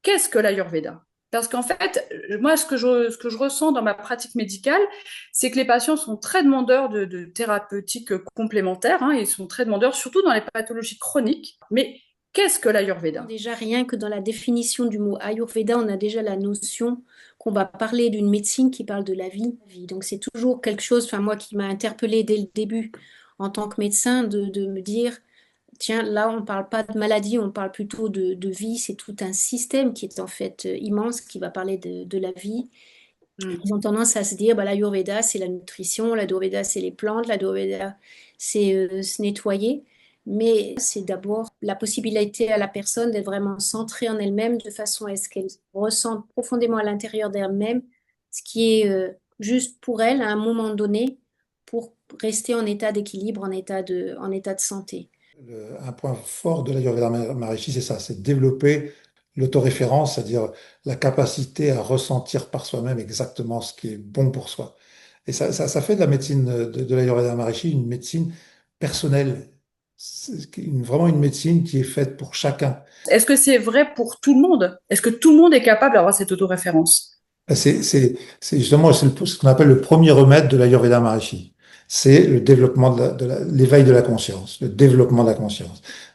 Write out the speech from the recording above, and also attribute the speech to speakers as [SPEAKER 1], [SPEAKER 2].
[SPEAKER 1] qu'est-ce que l'Ayurveda? Parce qu'en fait, moi, ce que je ressens dans ma pratique médicale, c'est que les patients sont très demandeurs de thérapeutiques complémentaires, hein, ils sont très demandeurs, surtout dans les pathologies chroniques. Mais qu'est-ce que l'Ayurveda?
[SPEAKER 2] Déjà, rien que dans la définition du mot Ayurveda, on a déjà la notion qu'on va parler d'une médecine qui parle de la vie. Donc, c'est toujours quelque chose, enfin, moi, qui m'a interpellée dès le début en tant que médecin, de me dire, tiens, là, on ne parle pas de maladie, on parle plutôt de vie. C'est tout un système qui est en fait immense, qui va parler de la vie.
[SPEAKER 1] Hmm.
[SPEAKER 2] Ils ont tendance à se dire, bah, l'Ayurveda, c'est la nutrition, l'Ayurveda, c'est les plantes, l'Ayurveda, c'est se nettoyer. Mais c'est d'abord la possibilité à la personne d'être vraiment centrée en elle-même de façon à ce qu'elle ressente profondément à l'intérieur d'elle-même ce qui est juste pour elle à un moment donné pour rester en état d'équilibre, en état de santé.
[SPEAKER 3] Un point fort de l'Ayurveda Maharishi, c'est ça, c'est développer l'autoréférence, c'est-à-dire la capacité à ressentir par soi-même exactement ce qui est bon pour soi. Et ça fait de la médecine de l'Ayurveda Maharishi une médecine personnelle. Vraiment une médecine qui est faite pour chacun.
[SPEAKER 1] Est-ce que c'est vrai pour tout le monde? Est-ce que tout le monde est capable d'avoir cette autoréférence?
[SPEAKER 3] C'est justement ce qu'on appelle le premier remède de l'Ayurveda Maharishi. C'est le développement l'éveil de la conscience, le développement de la conscience.